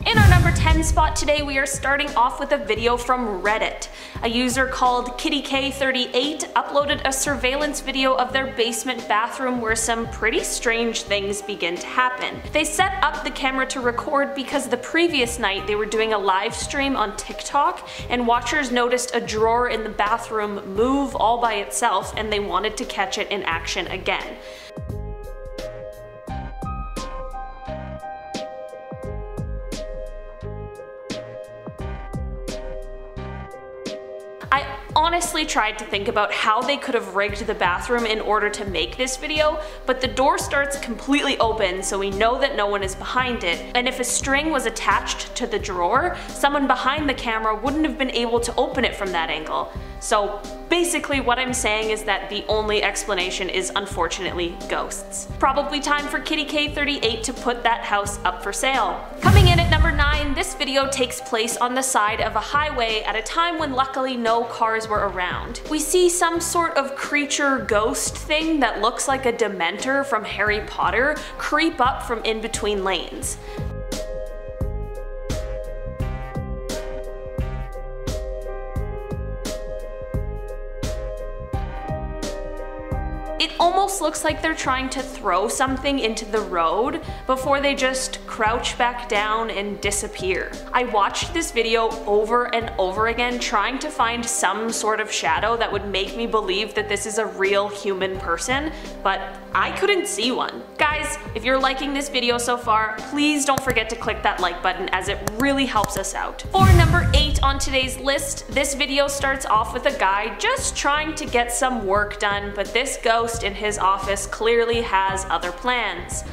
In our number 10 spot today, we are starting off with a video from Reddit. A user called KittyK38 uploaded a surveillance video of their basement bathroom where some pretty strange things begin to happen. They set up the camera to record because the previous night they were doing a live stream on TikTok and watchers noticed a drawer in the bathroom move all by itself and they wanted to catch it in action again. I honestly tried to think about how they could have rigged the bathroom in order to make this video, but the door starts completely open so we know that no one is behind it, and if a string was attached to the drawer, someone behind the camera wouldn't have been able to open it from that angle. So basically what I'm saying is that the only explanation is unfortunately ghosts. Probably time for KittyK38 to put that house up for sale. Coming in at number 9, this video takes place on the side of a highway at a time when luckily no cars were around. We see some sort of creature ghost thing that looks like a Dementor from Harry Potter creep up from in between lanes. It almost looks like they're trying to throw something into the road before they just crouch back down and disappear. I watched this video over and over again trying to find some sort of shadow that would make me believe that this is a real human person, but I couldn't see one. Guys, if you're liking this video so far, please don't forget to click that like button as it really helps us out. For number 8 on today's list, this video starts off with a guy just trying to get some work done, but this ghost in his office clearly has other plans.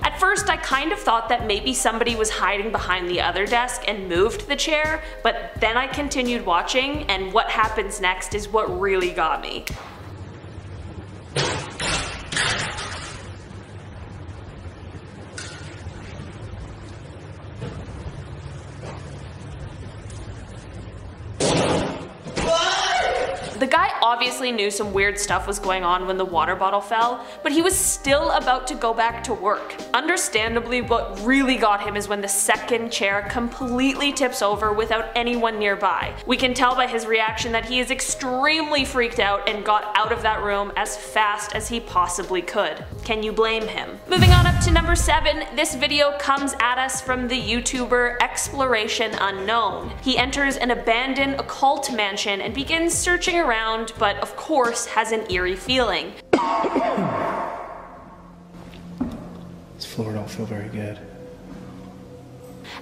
At first I kind of thought that maybe somebody was hiding behind the other desk and moved the chair, but then I continued watching and what happens next is what really got me. The guy obviously knew some weird stuff was going on when the water bottle fell, but he was still about to go back to work. Understandably, what really got him is when the second chair completely tips over without anyone nearby. We can tell by his reaction that he is extremely freaked out and got out of that room as fast as he possibly could. Can you blame him? Moving on up to number 7, this video comes at us from the YouTuber Exploration Unknown. He enters an abandoned occult mansion and begins searching around, but of course has an eerie feeling. This floor don't feel very good.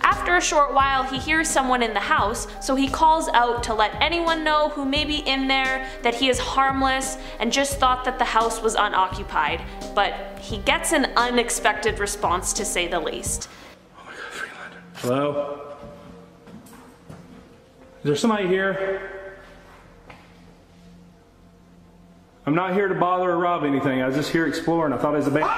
After a short while, he hears someone in the house, so he calls out to let anyone know who may be in there that he is harmless and just thought that the house was unoccupied, but he gets an unexpected response to say the least. Oh my God, Freeland. Hello? Is there somebody here? I'm not here to bother or rob anything. I was just here exploring. I thought it was a band.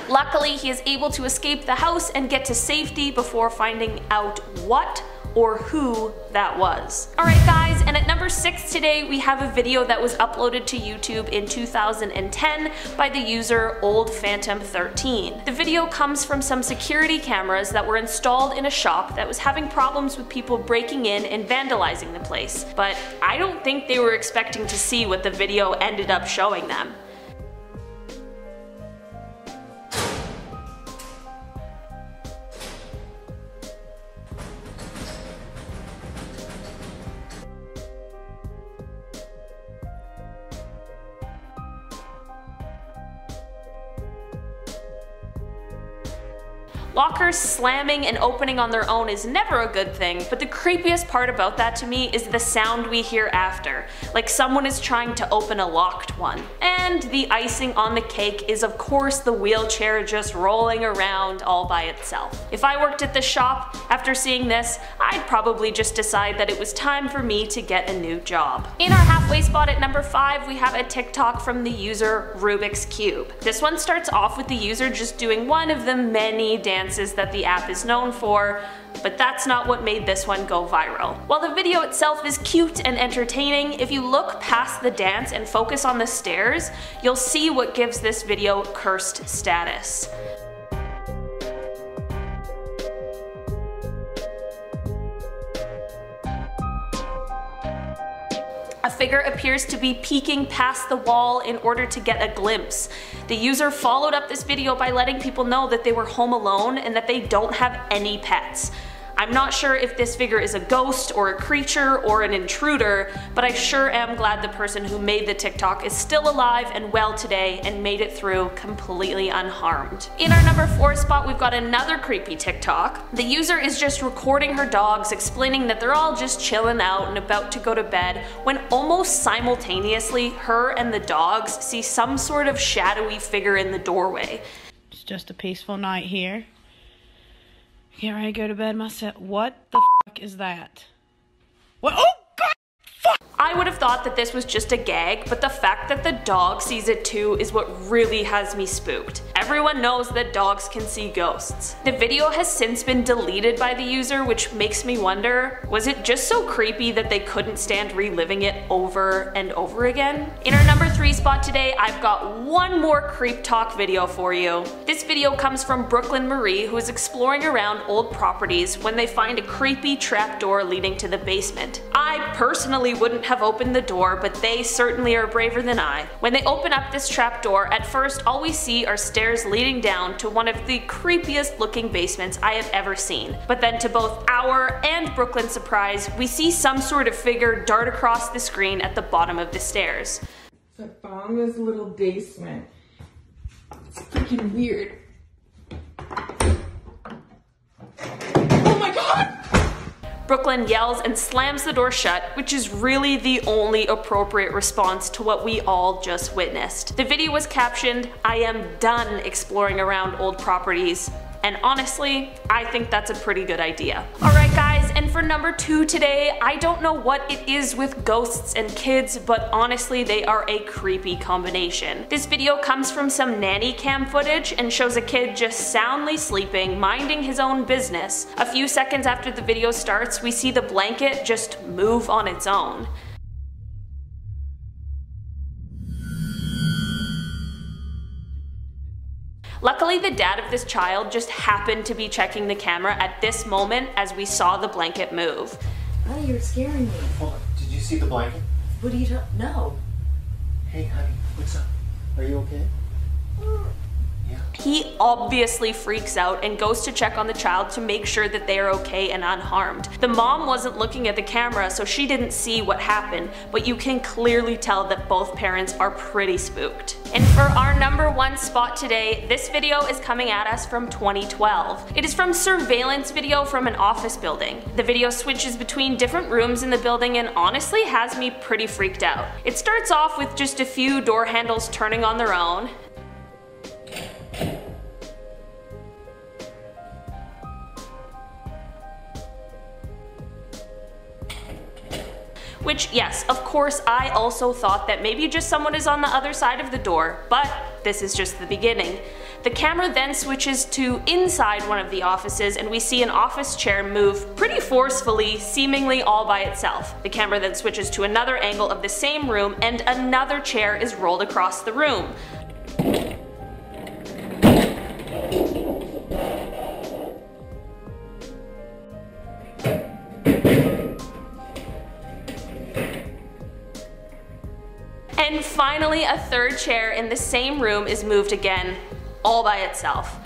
Luckily, he is able to escape the house and get to safety before finding out what or who that was. Alright guys, and at number 6 today we have a video that was uploaded to YouTube in 2010 by the user OldPhantom13. The video comes from some security cameras that were installed in a shop that was having problems with people breaking in and vandalizing the place, but I don't think they were expecting to see what the video ended up showing them. Lockers slamming and opening on their own is never a good thing, but the creepiest part about that to me is the sound we hear after, like someone is trying to open a locked one. And the icing on the cake is of course the wheelchair just rolling around all by itself. If I worked at the shop, after seeing this, I'd probably just decide that it was time for me to get a new job. In our halfway spot at number 5, we have a TikTok from the user Rubik's Cube. This one starts off with the user just doing one of the many damn dances that the app is known for, but that's not what made this one go viral. While the video itself is cute and entertaining, if you look past the dance and focus on the stairs, you'll see what gives this video cursed status. A figure appears to be peeking past the wall in order to get a glimpse. The user followed up this video by letting people know that they were home alone and that they don't have any pets. I'm not sure if this figure is a ghost or a creature or an intruder, but I sure am glad the person who made the TikTok is still alive and well today and made it through completely unharmed. In our number 4 spot, we've got another creepy TikTok. The user is just recording her dogs, explaining that they're all just chilling out and about to go to bed, when almost simultaneously her and the dogs see some sort of shadowy figure in the doorway. It's just a peaceful night here. Get ready to go to bed myself. What the fuck is that? What? Oh god! Fuck! I would have thought that this was just a gag, but the fact that the dog sees it too is what really has me spooked. Everyone knows that dogs can see ghosts. The video has since been deleted by the user, which makes me wonder, was it just so creepy that they couldn't stand reliving it over and over again? In our number 3 spot today, I've got one more creep talk video for you. This video comes from Brooklyn Marie, who is exploring around old properties when they find a creepy trapdoor leading to the basement. I personally wouldn't have opened the door, but they certainly are braver than I. When they open up this trapdoor, at first all we see are stairs leading down to one of the creepiest looking basements I have ever seen. But then to both our and Brooklyn's surprise, we see some sort of figure dart across the screen at the bottom of the stairs. So I found this little basement. It's freaking weird. Oh my god! Brooklyn yells and slams the door shut, which is really the only appropriate response to what we all just witnessed. The video was captioned, "I am done exploring around old properties." And honestly, I think that's a pretty good idea. Alright guys, and for number 2 today, I don't know what it is with ghosts and kids, but honestly they are a creepy combination. This video comes from some nanny cam footage and shows a kid just soundly sleeping, minding his own business. A few seconds after the video starts, we see the blanket just move on its own. Luckily, the dad of this child just happened to be checking the camera at this moment as we saw the blanket move. Honey, you're scaring me. Hold on. Did you see the blanket? What are you talking? No. Hey, honey, what's up? Are you okay? Yeah. He obviously freaks out and goes to check on the child to make sure that they are okay and unharmed. The mom wasn't looking at the camera, so she didn't see what happened, but you can clearly tell that both parents are pretty spooked. And for our number 1 spot today, this video is coming at us from 2012. It is from surveillance video from an office building. The video switches between different rooms in the building and honestly has me pretty freaked out. It starts off with just a few door handles turning on their own. Which, yes, of course I also thought that maybe just someone is on the other side of the door, but this is just the beginning. The camera then switches to inside one of the offices and we see an office chair move pretty forcefully, seemingly all by itself. The camera then switches to another angle of the same room and another chair is rolled across the room. And finally, a third chair in the same room is moved again, all by itself.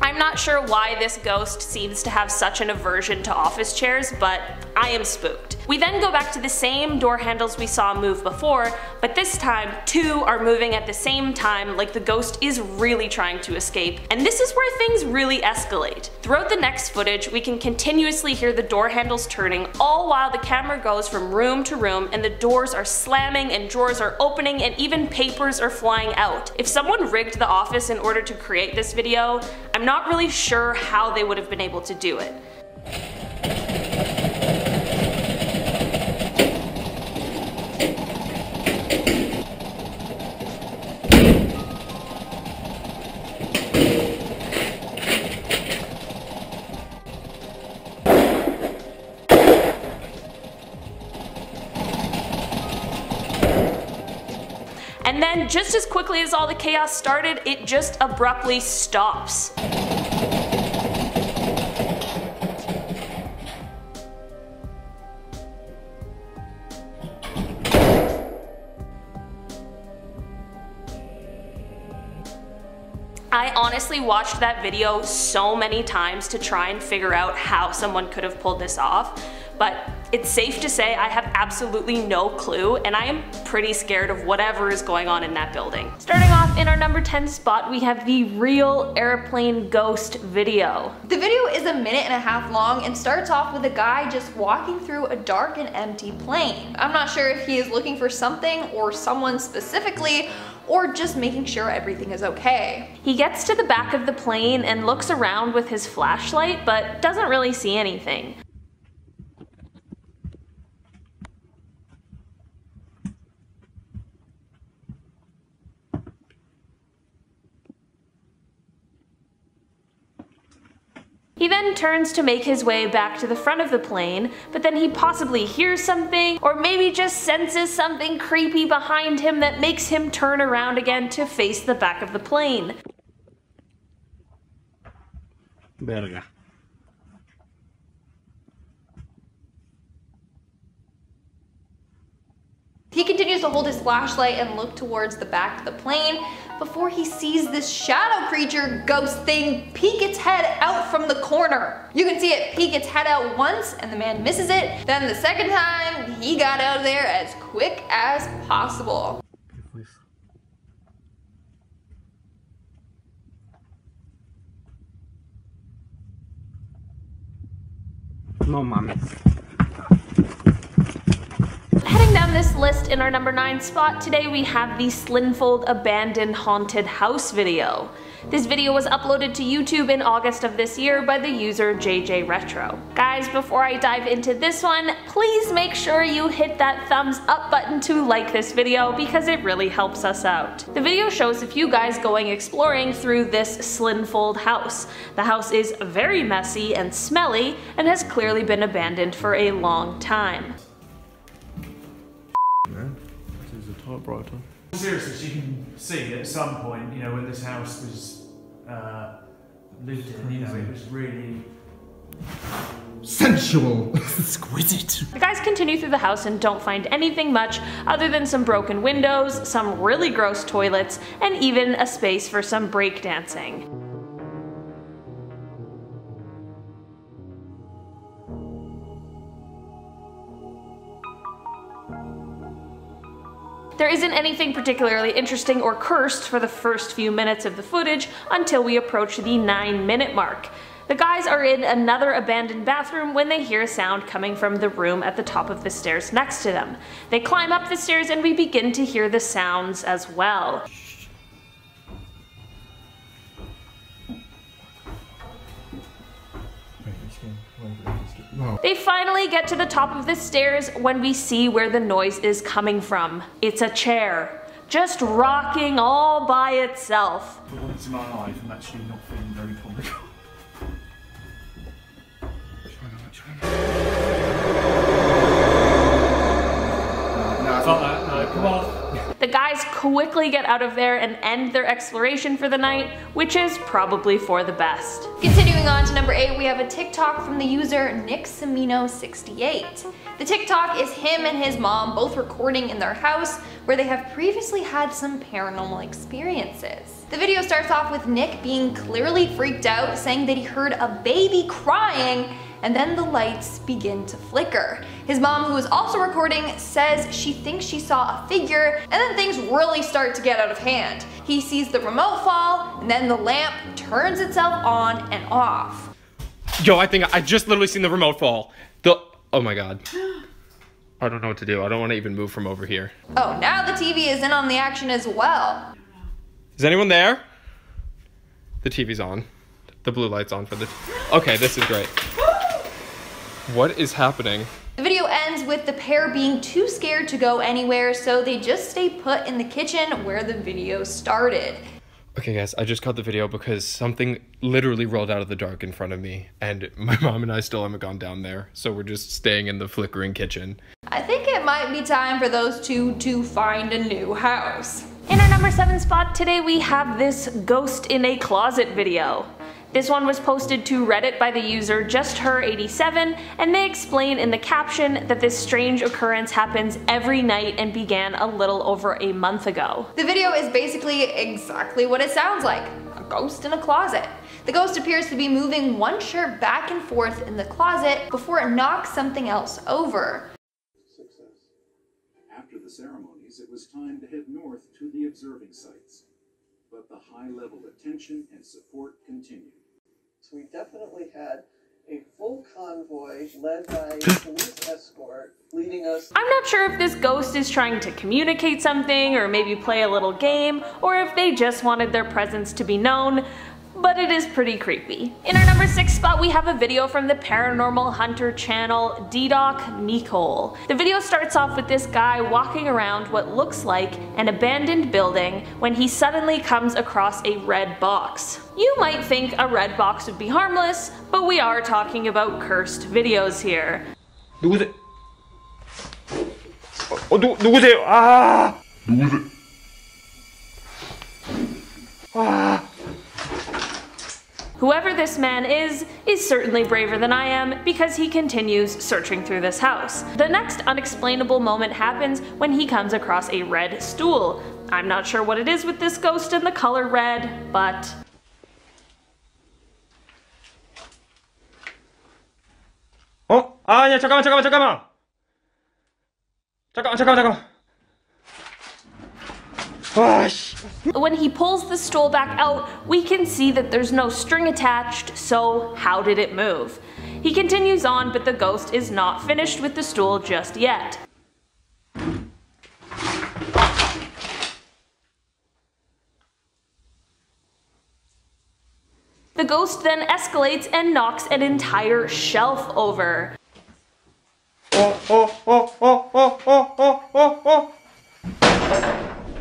I'm not sure why this ghost seems to have such an aversion to office chairs, but I am spooked. We then go back to the same door handles we saw move before, but this time 2 are moving at the same time like the ghost is really trying to escape, and this is where things really escalate. Throughout the next footage, we can continuously hear the door handles turning, all while the camera goes from room to room and the doors are slamming and drawers are opening and even papers are flying out. If someone rigged the office in order to create this video, I'm not really sure how they would have been able to do it. And then just as quickly as all the chaos started, it just abruptly stops. I honestly watched that video so many times to try and figure out how someone could have pulled this off, but it's safe to say I have absolutely no clue, and I am pretty scared of whatever is going on in that building. Starting off in our number 10 spot, we have the real airplane ghost video. The video is a minute and a half long and starts off with a guy just walking through a dark and empty plane. I'm not sure if he is looking for something or someone specifically, or just making sure everything is okay. He gets to the back of the plane and looks around with his flashlight, but doesn't really see anything. He then turns to make his way back to the front of the plane, but then he possibly hears something, or maybe just senses something creepy behind him that makes him turn around again to face the back of the plane. Verga. He continues to hold his flashlight and look towards the back of the plane before he sees this shadow creature ghost thing peek its head out from the corner. You can see it peek its head out once and the man misses it. Then the second time, he got out of there as quick as possible. No mames. Heading down this list in our number 9 spot, today we have the Slinfold Abandoned Haunted House video. This video was uploaded to YouTube in August of this year by the user JJ Retro. Guys, before I dive into this one, please make sure you hit that thumbs up button to like this video because it really helps us out. The video shows a few guys going exploring through this Slinfold house. The house is very messy and smelly and has clearly been abandoned for a long time. This is a typewriter. Seriously, you can see at some point, you know, when this house was lived in, you know, it was really sensual, exquisite. The guys continue through the house and don't find anything much other than some broken windows, some really gross toilets, and even a space for some breakdancing. There isn't anything particularly interesting or cursed for the first few minutes of the footage until we approach the 9-minute mark. The guys are in another abandoned bathroom when they hear a sound coming from the room at the top of the stairs next to them. They climb up the stairs and we begin to hear the sounds as well. They finally get to the top of the stairs when we see where the noise is coming from. It's a chair, just rocking all by itself. For once in my life, I'm actually not feeling very comical. Fuck that, no, come on. The guys quickly get out of there and end their exploration for the night, which is probably for the best. Continuing on to number 8, we have a TikTok from the user NickSamino68. The TikTok is him and his mom both recording in their house where they have previously had some paranormal experiences. The video starts off with Nick being clearly freaked out, saying that he heard a baby crying, and then the lights begin to flicker. His mom, who is also recording, says she thinks she saw a figure, and then things really start to get out of hand. He sees the remote fall, and then the lamp turns itself on and off. Yo, I think I just literally seen the remote fall. Oh my god. I don't know what to do. I don't want to even move from over here. Oh, now the TV is in on the action as well. Is anyone there? The TV's on. The blue light's on for the... Okay, this is great. What is happening? The video ends with the pair being too scared to go anywhere, so they just stay put in the kitchen where the video started. Okay guys, I just cut the video because something literally rolled out of the dark in front of me, and my mom and I still haven't gone down there, so we're just staying in the flickering kitchen. I think it might be time for those two to find a new house. In our number 7 spot today we have this ghost in a closet video. This one was posted to Reddit by the user JustHer87, and they explain in the caption that this strange occurrence happens every night and began a little over a month ago. The video is basically exactly what it sounds like, a ghost in a closet. The ghost appears to be moving one shirt back and forth in the closet before it knocks something else over. Success. After the ceremonies, it was time to head north to the observing sites. But the high-level attention and support continued. So we definitely had a full convoy led by a police escort leading us. I'm not sure if this ghost is trying to communicate something or maybe play a little game, or if they just wanted their presence to be known, but it is pretty creepy. In our number 6 spot we have a video from the Paranormal Hunter channel DDoc Meekhole. The video starts off with this guy walking around what looks like an abandoned building when he suddenly comes across a red box. You might think a red box would be harmless, but we are talking about cursed videos here. 누구세요? 누구세요? 아! 누구세요? 아! Whoever this man is certainly braver than I am because he continues searching through this house. The next unexplainable moment happens when he comes across a red stool. I'm not sure what it is with this ghost and the color red, but... 아니야, 잠깐만. When he pulls the stool back out, we can see that there's no string attached, so how did it move? He continues on, but the ghost is not finished with the stool just yet. The ghost then escalates and knocks an entire shelf over.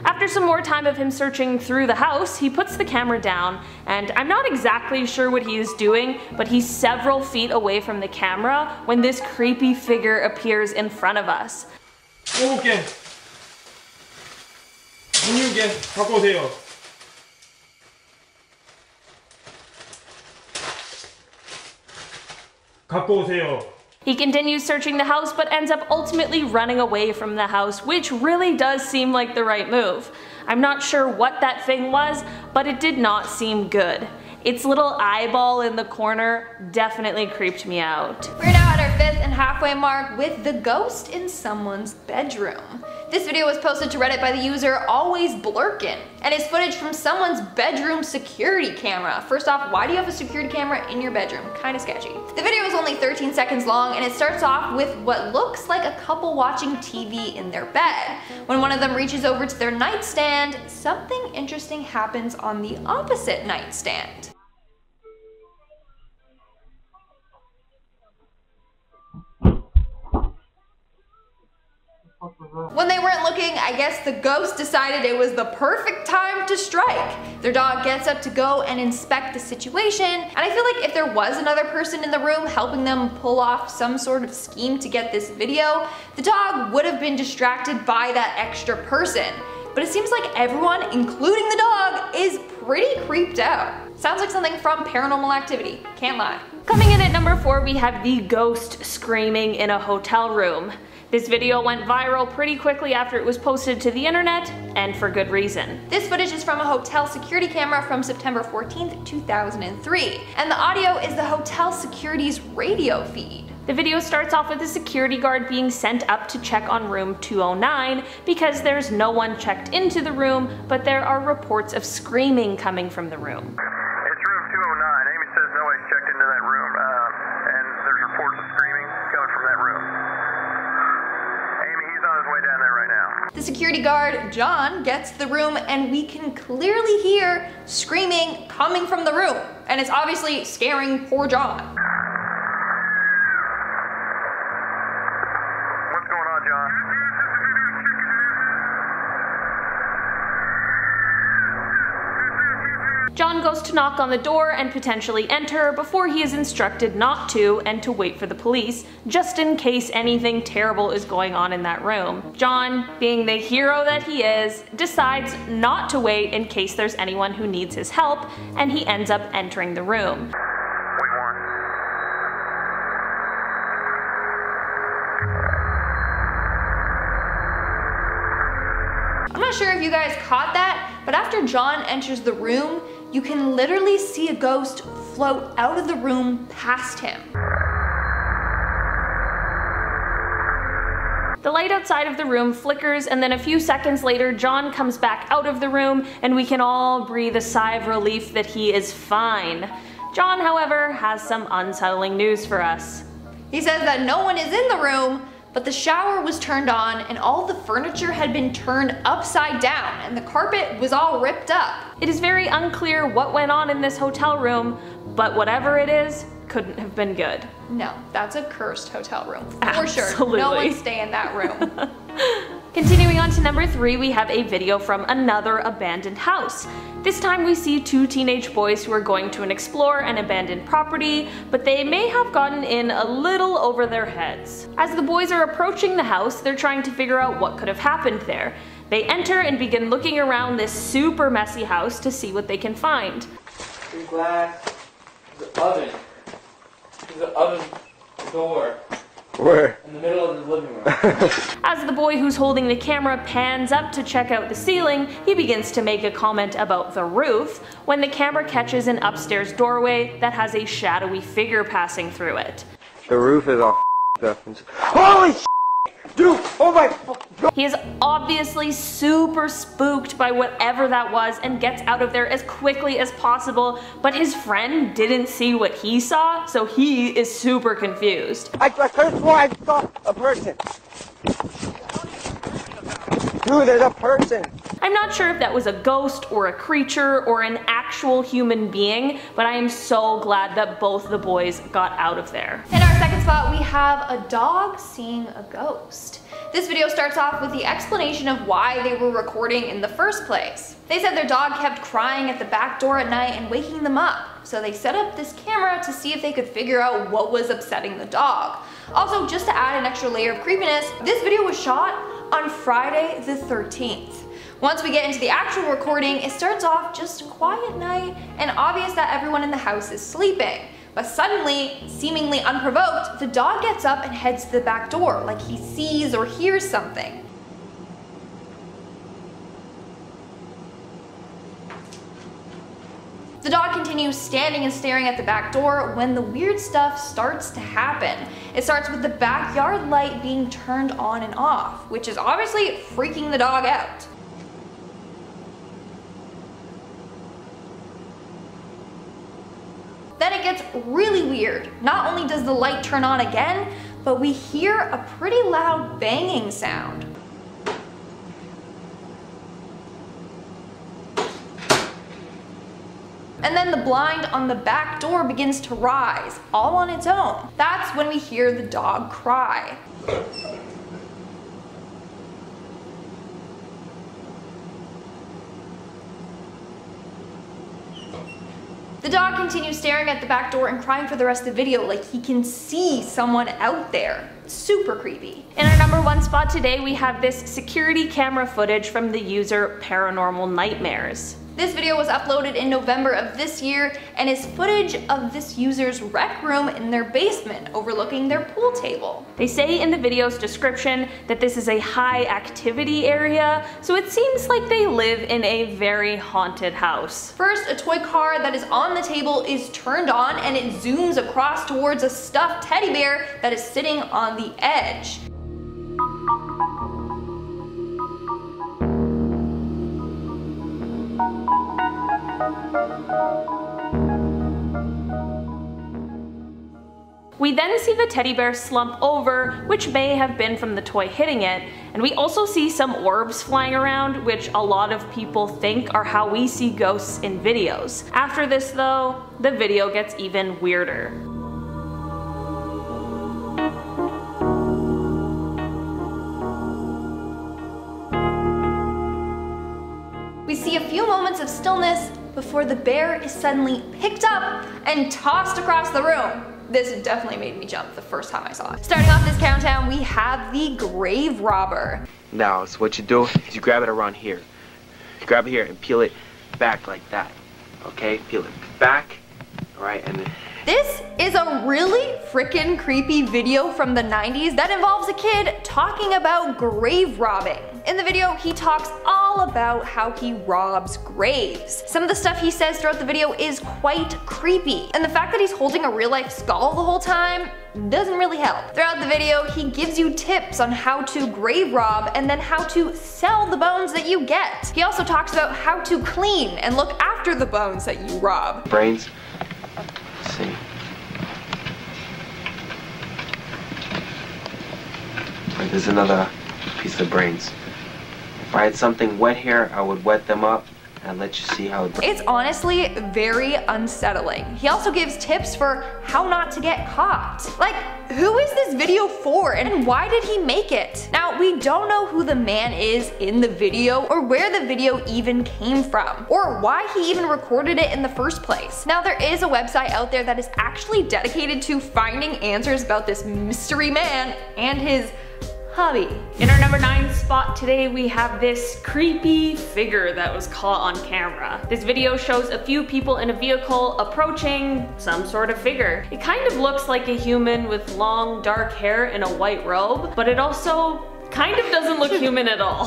After some more time of him searching through the house, he puts the camera down, and I'm not exactly sure what he is doing, but he's several feet away from the camera when this creepy figure appears in front of us. 오게. 문유게 갖고 오세요. 갖고 오세요. He continues searching the house but ends up ultimately running away from the house, which really does seem like the right move. I'm not sure what that thing was, but it did not seem good. Its little eyeball in the corner definitely creeped me out. We're now at our 5th and halfway mark with the ghost in someone's bedroom. This video was posted to Reddit by the user Always Blurkin, and is footage from someone's bedroom security camera. First off, why do you have a security camera in your bedroom? Kinda sketchy. The video is only 13 seconds long, and it starts off with what looks like a couple watching TV in their bed. When one of them reaches over to their nightstand, something interesting happens on the opposite nightstand. When they weren't looking, I guess the ghost decided it was the perfect time to strike. Their dog gets up to go and inspect the situation, and I feel like if there was another person in the room helping them pull off some sort of scheme to get this video, the dog would have been distracted by that extra person. But it seems like everyone, including the dog, is pretty creeped out. Sounds like something from Paranormal Activity, can't lie. Coming in at number 4, we have the ghost screaming in a hotel room. This video went viral pretty quickly after it was posted to the internet, and for good reason. This footage is from a hotel security camera from September 14th, 2003, and the audio is the hotel security's radio feed. The video starts off with a security guard being sent up to check on room 209 because there's no one checked into the room, but there are reports of screaming coming from the room. It's room 209. Amy says nobody's checked into that room, and there's reports of screaming coming from that room. Amy, he's on his way down there right now. The security guard, John, gets to the room and we can clearly hear screaming coming from the room. And it's obviously scaring poor John. What's going on, John? John goes to knock on the door and potentially enter before he is instructed not to and to wait for the police, just in case anything terrible is going on in that room. John, being the hero that he is, decides not to wait in case there's anyone who needs his help, and he ends up entering the room. I'm not sure if you guys caught that, but after John enters the room, you can literally see a ghost float out of the room past him. The light outside of the room flickers, and then a few seconds later, John comes back out of the room, and we can all breathe a sigh of relief that he is fine. John, however, has some unsettling news for us. He says that no one is in the room, but the shower was turned on and all the furniture had been turned upside down and the carpet was all ripped up. It is very unclear what went on in this hotel room, but whatever it is, couldn't have been good. No, that's a cursed hotel room. For Absolutely. sure. No one stay in that room. Continuing on to number 3, we have a video from another abandoned house. This time we see 2 teenage boys who are going to explore an abandoned property, but they may have gotten in a little over their heads. As the boys are approaching the house, they're trying to figure out what could have happened there. They enter and begin looking around this super messy house to see what they can find. There's glass, there's an oven. There's an oven door. Where? In the middle of the living room. As the boy who's holding the camera pans up to check out the ceiling, he begins to make a comment about the roof when the camera catches an upstairs doorway that has a shadowy figure passing through it. The roof is all up. Holy shit! Dude! Oh my God! He is obviously super spooked by whatever that was and gets out of there as quickly as possible, but his friend didn't see what he saw, so he is super confused. I could have sworn I saw a person. Dude, there's a person. I'm not sure if that was a ghost or a creature or an actual human being, but I am so glad that both the boys got out of there. In our second spot, we have a dog seeing a ghost. This video starts off with the explanation of why they were recording in the first place. They said their dog kept crying at the back door at night and waking them up, so they set up this camera to see if they could figure out what was upsetting the dog. Also, just to add an extra layer of creepiness, this video was shot on Friday the 13th. Once we get into the actual recording, it starts off just a quiet night and obvious that everyone in the house is sleeping. But suddenly, seemingly unprovoked, the dog gets up and heads to the back door, like he sees or hears something. The dog continues standing and staring at the back door when the weird stuff starts to happen. It starts with the backyard light being turned on and off, which is obviously freaking the dog out. Then it gets really weird. Not only does the light turn on again, but we hear a pretty loud banging sound. And then the blind on the back door begins to rise, all on its own. That's when we hear the dog cry. The dog continues staring at the back door and crying for the rest of the video, like he can see someone out there. It's super creepy. In our number 1 spot today, we have this security camera footage from the user Paranormal Nightmares. This video was uploaded in November of this year and is footage of this user's rec room in their basement overlooking their pool table. They say in the video's description that this is a high activity area, so it seems like they live in a very haunted house. First, a toy car that is on the table is turned on and it zooms across towards a stuffed teddy bear that is sitting on the edge. We then see the teddy bear slump over, which may have been from the toy hitting it, and we also see some orbs flying around, which a lot of people think are how we see ghosts in videos. After this though, the video gets even weirder. We see a few moments of stillness before the bear is suddenly picked up and tossed across the room. This definitely made me jump the first time I saw it. Starting off this countdown, we have the grave robber. Now, so what you do is you grab it around here. You grab it here and peel it back like that. Okay? Peel it back. Alright, and then... This is a really freaking creepy video from the 90s that involves a kid talking about grave robbing. In the video, he talks all about how he robs graves. Some of the stuff he says throughout the video is quite creepy, and the fact that he's holding a real life skull the whole time doesn't really help. Throughout the video, he gives you tips on how to grave rob and then how to sell the bones that you get. He also talks about how to clean and look after the bones that you rob. Brains. Let's see. Right, there's another piece of brains. If I had something wet here, I would wet them up and let you see how it... It's honestly very unsettling. He also gives tips for how not to get caught. Like, who is this video for and why did he make it? Now, we don't know who the man is in the video or where the video even came from or why he even recorded it in the first place. Now, there is a website out there that is actually dedicated to finding answers about this mystery man and his hobby. In our number 9 spot today, we have this creepy figure that was caught on camera. This video shows a few people in a vehicle approaching some sort of figure. It kind of looks like a human with long dark hair in a white robe, but it also kind of doesn't look human at all.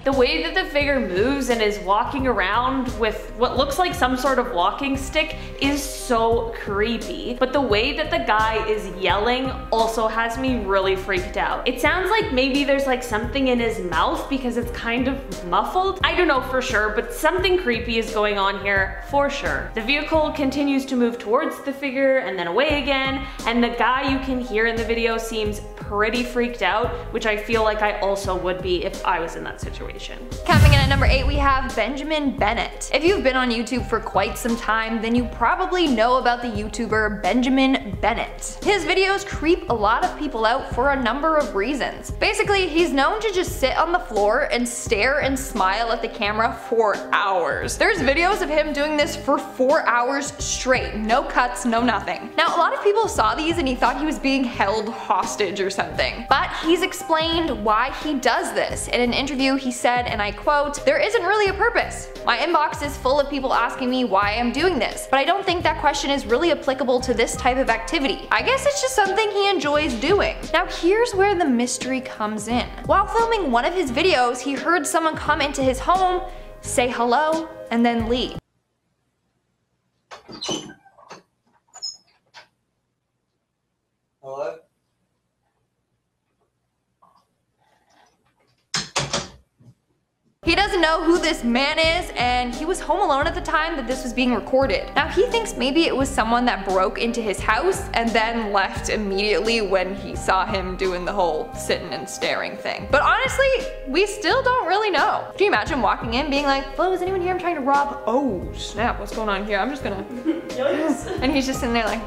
The way that the figure moves and is walking around with what looks like some sort of walking stick is so creepy. But the way that the guy is yelling also has me really freaked out. It sounds like maybe there's like something in his mouth because it's kind of muffled. I don't know for sure, but something creepy is going on here for sure. The vehicle continues to move towards the figure and then away again, and the guy you can hear in the video seems pretty freaked out, which I feel like I also would be if I was in that situation. Coming in at number 8, we have Benjamin Bennett. If you've been on YouTube for quite some time, then you probably know about the YouTuber Benjamin Bennett. His videos creep a lot of people out for a number of reasons. Basically, he's known to just sit on the floor and stare and smile at the camera for hours. There's videos of him doing this for 4 hours straight, no cuts, no nothing. Now, a lot of people saw these and he thought he was being held hostage or something, but he's explained why he does this. In an interview, he said, and I quote, "There isn't really a purpose. My inbox is full of people asking me why I'm doing this, but I don't think that question is really applicable to this type of activity. I guess it's just something he enjoys doing." Now here's where the mystery comes in. While filming one of his videos, he heard someone come into his home, say hello, and then leave. Hello? He doesn't know who this man is, and he was home alone at the time that this was being recorded. Now he thinks maybe it was someone that broke into his house and then left immediately when he saw him doing the whole sitting and staring thing. But honestly, we still don't really know. Can you imagine walking in being like, "Hello, is anyone here? I'm trying to rob." Oh snap, what's going on here? I'm just gonna... And he's just sitting there like...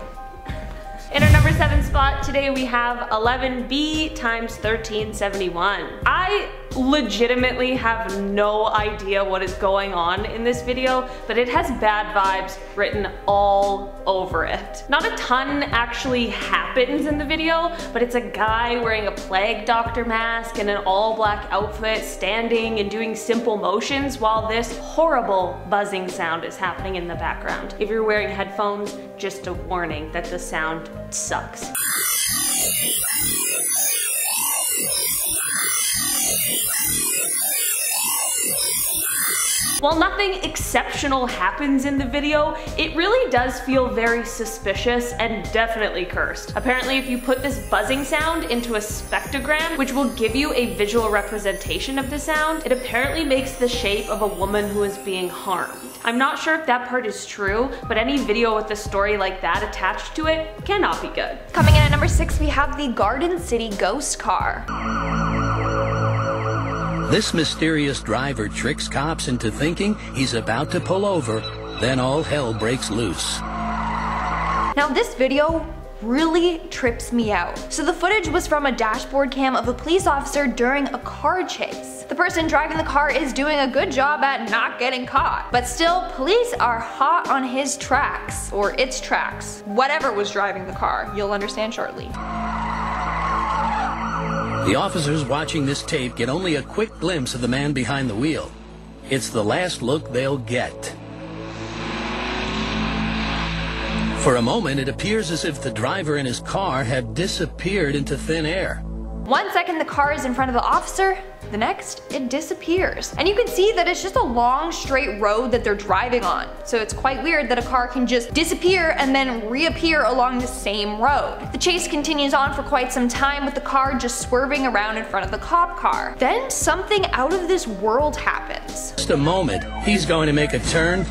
In our number 7 spot today, we have 11B times 1371. I legitimately have no idea what is going on in this video, but it has bad vibes written all over it. Not a ton actually happens in the video, but it's a guy wearing a plague doctor mask and an all black outfit standing and doing simple motions while this horrible buzzing sound is happening in the background. If you're wearing headphones, just a warning that the sound sucks. While nothing exceptional happens in the video, it really does feel very suspicious and definitely cursed. Apparently, if you put this buzzing sound into a spectrogram, which will give you a visual representation of the sound, it apparently makes the shape of a woman who is being harmed. I'm not sure if that part is true, but any video with a story like that attached to it cannot be good. Coming in at number 6, we have the Garden City ghost car. This mysterious driver tricks cops into thinking he's about to pull over, then all hell breaks loose. Now this video really trips me out. So the footage was from a dashboard cam of a police officer during a car chase. The person driving the car is doing a good job at not getting caught, but still, police are hot on his tracks, or its tracks. Whatever was driving the car, you'll understand shortly. The officers watching this tape get only a quick glimpse of the man behind the wheel. It's the last look they'll get. For a moment, it appears as if the driver and his car have disappeared into thin air. 1 second the car is in front of the officer, the next it disappears. And you can see that it's just a long straight road that they're driving on. So it's quite weird that a car can just disappear and then reappear along the same road. The chase continues on for quite some time with the car just swerving around in front of the cop car. Then something out of this world happens. Just a moment, he's going to make a turn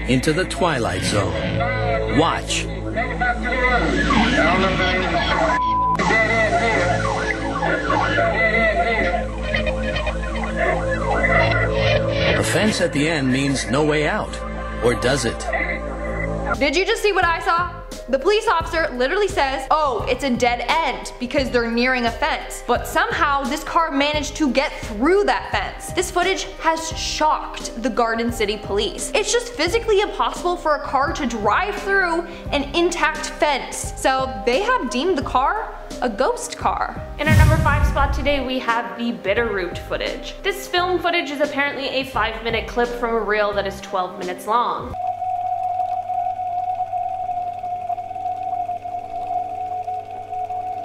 into the Twilight Zone. Watch. The fence at the end means no way out. Or does it? Did you just see what I saw? The police officer literally says, oh, it's a dead end because they're nearing a fence. But somehow this car managed to get through that fence. This footage has shocked the Garden City police. It's just physically impossible for a car to drive through an intact fence. So they have deemed the car a ghost car. In our number 5 spot today, we have the Bitterroot footage. This film footage is apparently a 5-minute clip from a reel that is 12 minutes long.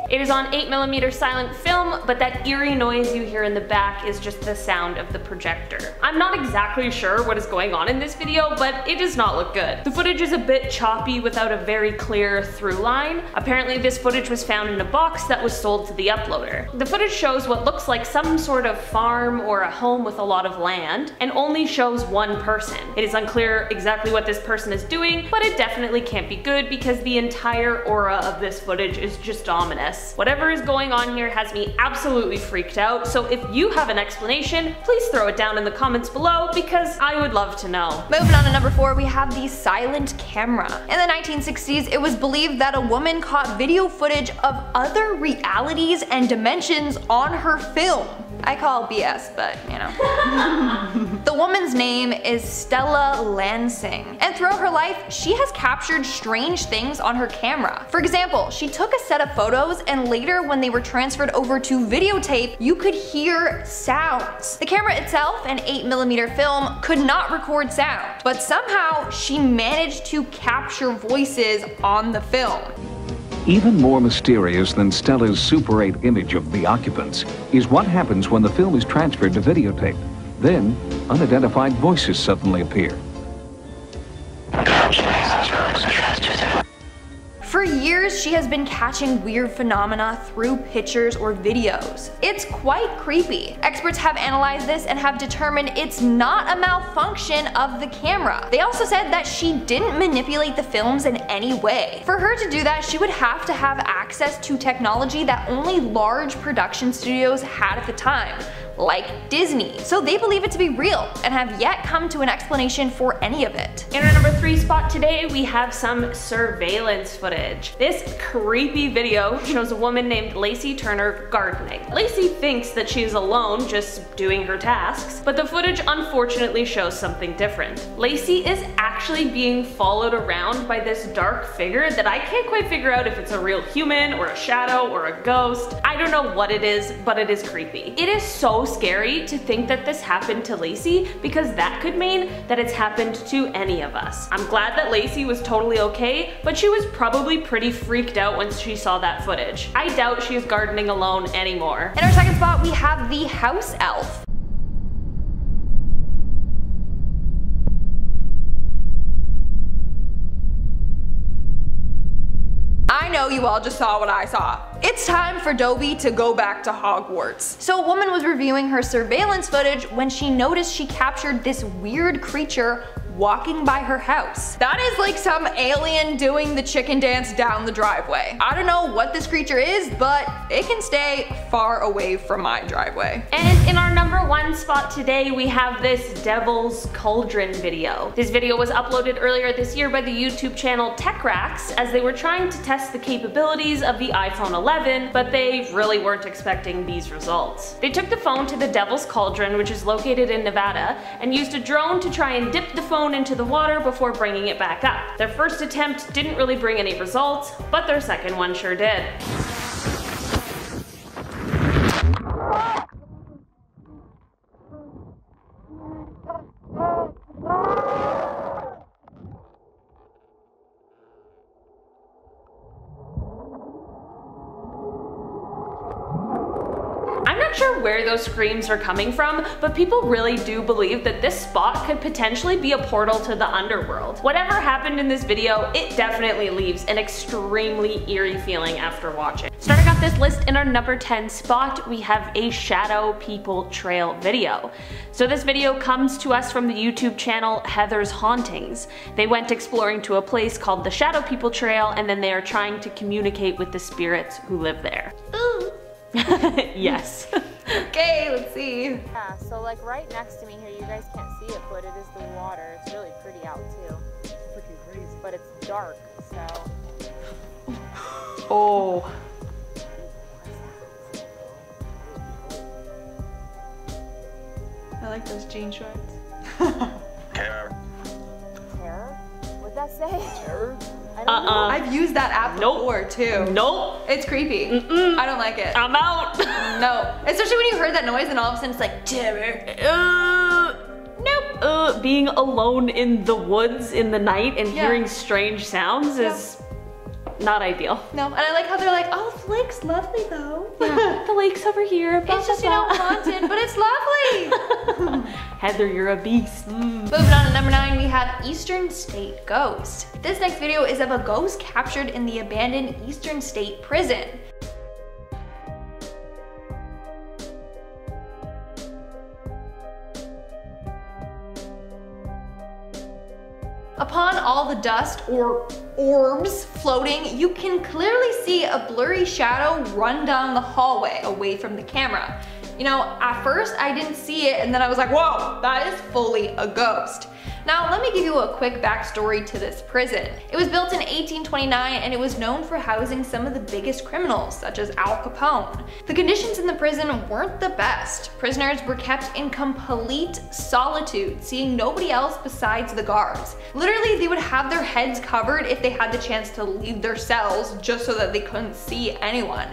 It is on 8mm silent film, but that eerie noise you hear in the back is just the sound of the projector. I'm not exactly sure what is going on in this video, but it does not look good. The footage is a bit choppy without a very clear through line. Apparently this footage was found in a box that was sold to the uploader. The footage shows what looks like some sort of farm or a home with a lot of land, and only shows one person. It is unclear exactly what this person is doing, but it definitely can't be good because the entire aura of this footage is just ominous. Whatever is going on here has me absolutely freaked out, so if you have an explanation, please throw it down in the comments below because I would love to know. Moving on to number 4, we have the silent camera. In the 1960s, it was believed that a woman caught video footage of other realities and dimensions on her film. I call BS, but you know. The woman's name is Stella Lansing, and throughout her life, she has captured strange things on her camera. For example, she took a set of photos and later when they were transferred over to videotape, you could hear sounds. The camera itself, an 8mm film, could not record sound, but somehow she managed to capture voices on the film. Even more mysterious than Stella's Super 8 image of the occupants is what happens when the film is transferred to videotape. Then, unidentified voices suddenly appear. For years, she has been catching weird phenomena through pictures or videos. It's quite creepy. Experts have analyzed this and have determined it's not a malfunction of the camera. They also said that she didn't manipulate the films in any way. For her to do that, she would have to have access to technology that only large production studios had at the time, like Disney. So they believe it to be real and have yet come to an explanation for any of it. In our number 3 spot today, we have some surveillance footage. This creepy video shows a woman named Lacey Turner gardening. Lacey thinks that she's alone just doing her tasks, but the footage unfortunately shows something different. Lacey is actually being followed around by this dark figure that I can't quite figure out if it's a real human or a shadow or a ghost. I don't know what it is, but it is creepy. It is so scary to think that this happened to Lacey because that could mean that it's happened to any of us. I'm glad that Lacey was totally okay, but she was probably pretty freaked out once she saw that footage. I doubt she is gardening alone anymore. In our second spot, we have the house elf. I know you all just saw what I saw. It's time for Dobie to go back to Hogwarts. So a woman was reviewing her surveillance footage when she noticed she captured this weird creature walking by her house. That is like some alien doing the chicken dance down the driveway. I don't know what this creature is, but it can stay far away from my driveway. And in our number 1 spot today, we have this Devil's Cauldron video. This video was uploaded earlier this year by the YouTube channel Tech Racks as they were trying to test the capabilities of the iPhone 11, but they really weren't expecting these results. They took the phone to the Devil's Cauldron, which is located in Nevada, and used a drone to try and dip the phone into the water before bringing it back up. Their first attempt didn't really bring any results, but their second one sure did. I'm not sure where those screams are coming from, but people really do believe that this spot could potentially be a portal to the underworld. Whatever happened in this video, it definitely leaves an extremely eerie feeling after watching. Starting off this list in our number 10 spot, we have a Shadow People Trail video. So this video comes to us from the YouTube channel Heather's Hauntings. They went exploring to a place called the Shadow People Trail, and then they are trying to communicate with the spirits who live there. Ooh. Yes. Okay, let's see. Yeah, so like right next to me here, you guys can't see it, but it is the water. It's really pretty out too. It's freaking crazy. But it's dark, so. Oh. I like those jean shorts. Terror? What'd that say? Terror? I've used that app before too. Nope. It's creepy. I don't like it. I'm out. No. Especially when you heard that noise and all of a sudden it's like, terror. Nope. Being alone in the woods in the night and hearing strange sounds is not ideal. No, and I like how they're like, oh, the lake's lovely though. Yeah. The lake's over here. It's just, you know, haunted, but it's lovely. Heather, you're a beast. Moving on to number 9, we have Eastern State Ghost. This next video is of a ghost captured in the abandoned Eastern State Prison. Upon all the dust or orbs floating, you can clearly see a blurry shadow run down the hallway away from the camera. You know, at first I didn't see it and then I was like, whoa, that is fully a ghost. Now let me give you a quick backstory to this prison. It was built in 1829 and it was known for housing some of the biggest criminals, such as Al Capone. The conditions in the prison weren't the best. Prisoners were kept in complete solitude, seeing nobody else besides the guards. Literally, they would have their heads covered if they had the chance to leave their cells just so that they couldn't see anyone.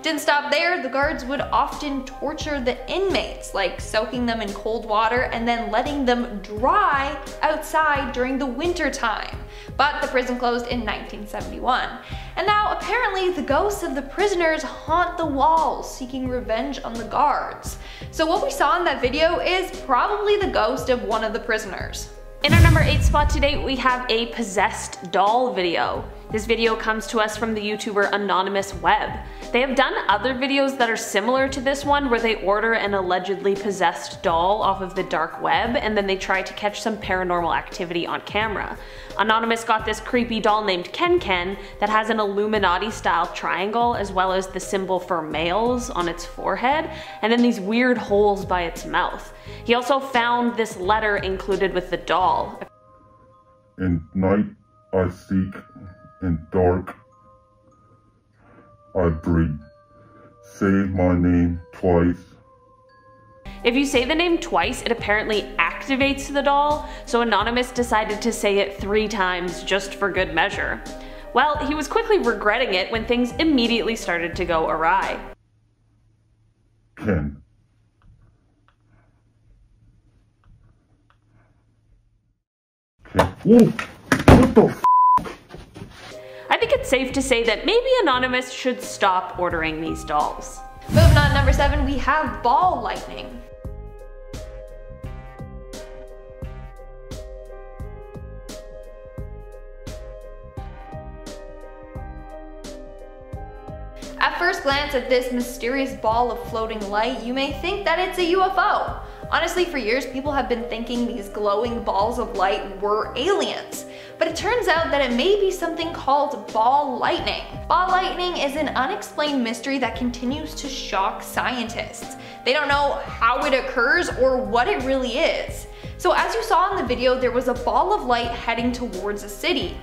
Didn't stop there, the guards would often torture the inmates, like soaking them in cold water and then letting them dry outside during the winter time. But the prison closed in 1971. And now apparently the ghosts of the prisoners haunt the walls, seeking revenge on the guards. So what we saw in that video is probably the ghost of one of the prisoners. In our number 8 spot today, we have a possessed doll video. This video comes to us from the YouTuber Anonymous Web. They have done other videos that are similar to this one where they order an allegedly possessed doll off of the dark web and then they try to catch some paranormal activity on camera. Anonymous got this creepy doll named Ken Ken that has an Illuminati style triangle as well as the symbol for males on its forehead and then these weird holes by its mouth. He also found this letter included with the doll. In night I seek, in dark I breathe. Say my name twice. If you say the name twice, it apparently activates the doll, so Anonymous decided to say it 3 times just for good measure. Well, he was quickly regretting it when things immediately started to go awry. Ken. Ken. Whoa! What the f? I think it's safe to say that maybe Anonymous should stop ordering these dolls. Moving on to number 7, we have ball lightning. At first glance at this mysterious ball of floating light, you may think that it's a UFO. Honestly, for years, people have been thinking these glowing balls of light were aliens. But it turns out that it may be something called ball lightning. Ball lightning is an unexplained mystery that continues to shock scientists. They don't know how it occurs or what it really is. So as you saw in the video, there was a ball of light heading towards a city.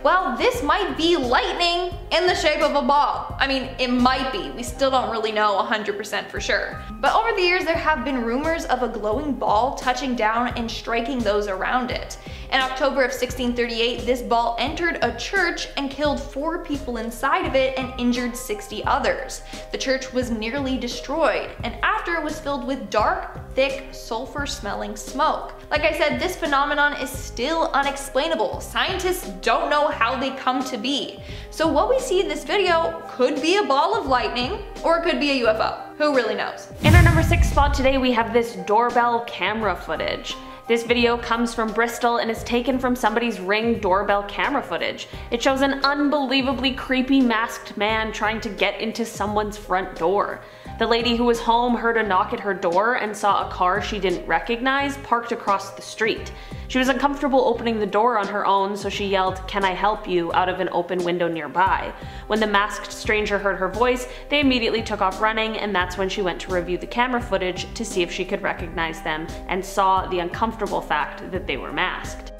Well, this might be lightning in the shape of a ball. I mean, it might be. We still don't really know 100% for sure. But over the years, there have been rumors of a glowing ball touching down and striking those around it. In October of 1638, this ball entered a church and killed 4 people inside of it and injured 60 others. The church was nearly destroyed, and after it was filled with dark, thick, sulfur-smelling smoke. Like I said, this phenomenon is still unexplainable. Scientists don't know how they come to be. So what we see in this video could be a ball of lightning, or it could be a UFO. Who really knows? In our number 6 spot today, we have this doorbell camera footage. This video comes from Bristol and is taken from somebody's Ring doorbell camera footage. It shows an unbelievably creepy masked man trying to get into someone's front door. The lady who was home heard a knock at her door and saw a car she didn't recognize parked across the street. She was uncomfortable opening the door on her own, so she yelled, "Can I help you?" out of an open window nearby. When the masked stranger heard her voice, they immediately took off running, and that's when she went to review the camera footage to see if she could recognize them and saw the uncomfortable fact that they were masked.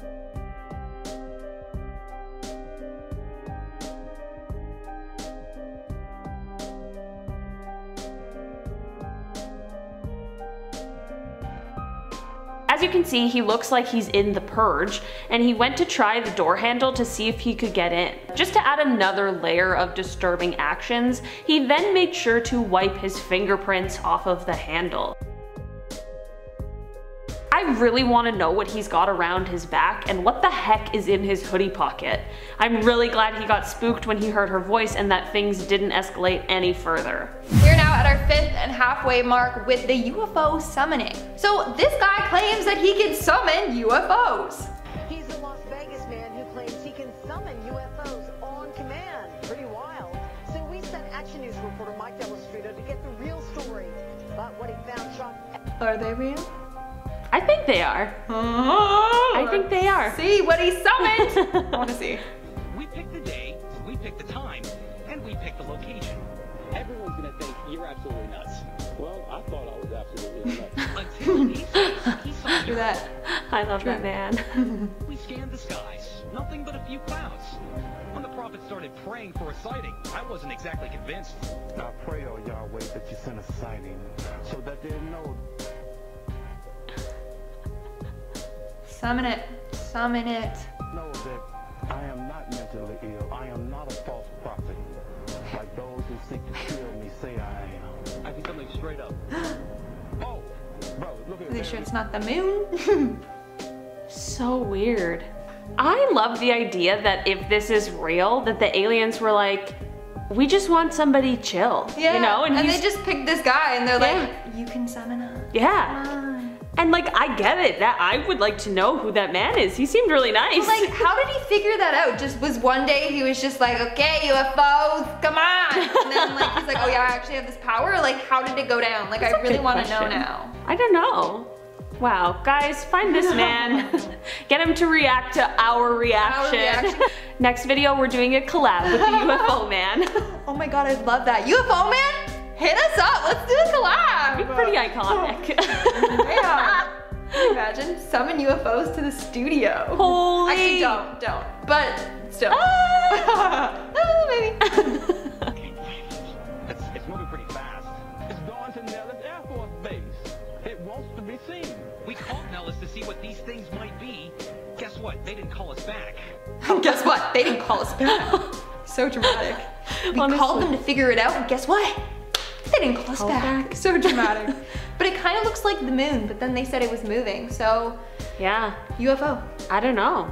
As you can see, he looks like he's in The Purge, and he went to try the door handle to see if he could get in. Just to add another layer of disturbing actions, he then made sure to wipe his fingerprints off of the handle. I really want to know what he's got around his back and what the heck is in his hoodie pocket. I'm really glad he got spooked when he heard her voice and that things didn't escalate any further. We're now at our 5th and halfway mark with the UFO summoning. So this guy claims that he can summon UFOs. He's a Las Vegas man who claims he can summon UFOs on command. Pretty wild. So we sent Action News reporter Mike Delastrito to get the real story about what he found shocked. Are they real? I think they are. I think they are. See what he summoned. I want to see. We picked the day, we picked the time, and we picked the location. Everyone's gonna think you're absolutely nuts. Well, I thought I was absolutely nuts. Until he says he saw Do that. I love that man. We scanned the skies. Nothing but a few clouds. When the prophet started praying for a sighting, I wasn't exactly convinced. I pray, oh Yahweh, that you send a sighting so that they know. Summon it. Summon it. Know that I am not mentally ill. I am not a false prophet. Like those who seek to kill me say I am. I think something straight up. Oh, bro, look at Are they sure it's not the moon? So weird. I love the idea that if this is real, that the aliens were like, we just want somebody chill. Yeah, you know? and they just picked this guy and they're like, you can summon us. Yeah. And like, I get it. That I would like to know who that man is. He seemed really nice. But like, how did he figure that out? Just was one day he was just like, okay, UFOs, come on. And then like, he's like, oh yeah, I actually have this power. Like, how did it go down? Like, I really want to know now. I don't know. Wow, guys, find this man. Get him to react to our reaction. Next video, we're doing a collab with the UFO man. Oh my god, I love that. UFO man? Hit us up, let's do a collab! It'd be pretty iconic. Yeah. Can you imagine? Summon UFOs to the studio. Holy! Actually, don't. But still. Maybe. It's moving pretty fast. It's going to Nellis Air Force Base. It wants to be seen. We called Nellis to see what these things might be. Guess what? They didn't call us back. Guess what? They didn't call us back. So dramatic. We called them to figure it out, and guess what? They didn't call us back. So dramatic. But it kind of looks like the moon, but then they said it was moving, so. Yeah. UFO. I don't know.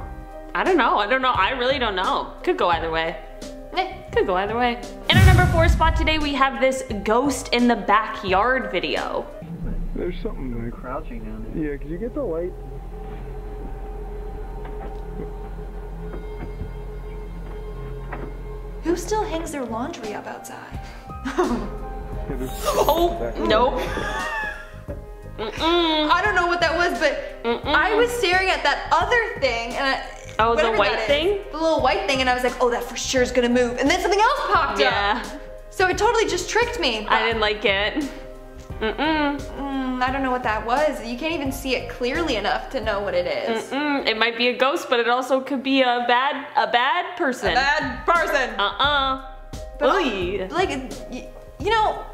I really don't know. Could go either way. Could go either way. In our number 4 spot today, we have this ghost in the backyard video. There's something like crouching down there. Yeah, could you get the light? Who still hangs their laundry up outside? Oh, nope. I don't know what that was, but I was staring at that other thing, and oh, the white thing? The little white thing, and I was like, oh, that for sure is gonna move. And then something else popped up. So it totally just tricked me. I didn't like it. I don't know what that was. You can't even see it clearly enough to know what it is. It might be a ghost, but it also could be a bad person. A bad person. But like, you know,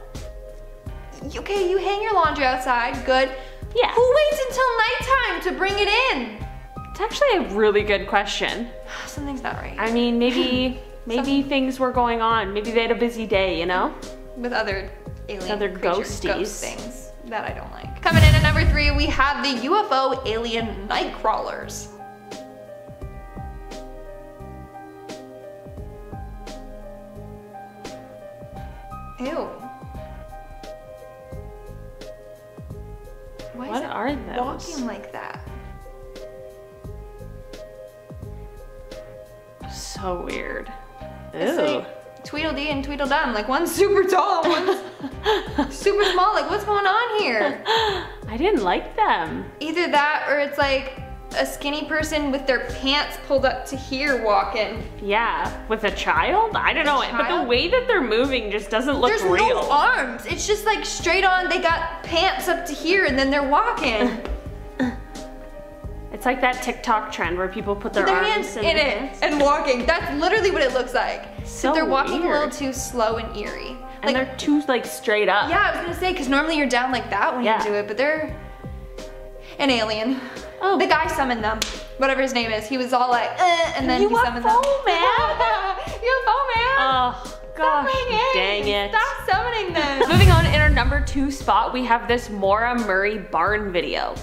okay, you hang your laundry outside, good. Yeah. Who waits until nighttime to bring it in? It's actually a really good question. Something's not right. I mean, maybe things were going on. Maybe they had a busy day, you know? With other alien other creatures, ghosties. ghost things that I don't like. Coming in at number 3, we have the UFO alien night crawlers. Ew. Why What is it are those? walking like that? So weird. It's Ew. like Tweedledee and Tweedledum. Like one's super tall, one's super small. Like what's going on here? I didn't like them. Either that or it's like a skinny person with their pants pulled up to here walking. Yeah, with a child? I don't know, but the way that they're moving just doesn't look real. There's no arms. It's just like straight on, they got pants up to here and then they're walking. It's like that TikTok trend where people put their hands arms in it and walking. That's literally what it looks like. So they're walking weird. a little too slow and eerie. And Like, they're too like straight up. yeah, I was gonna say, because normally you're down like that when you do it, but they're an alien. Oh. The guy summoned them, whatever his name is. He was all like, and then he summoned them. UFO man. UFO man. Oh gosh, dang it. Stop summoning them. Moving on, in our number 2 spot, we have this Maura Murray barn video.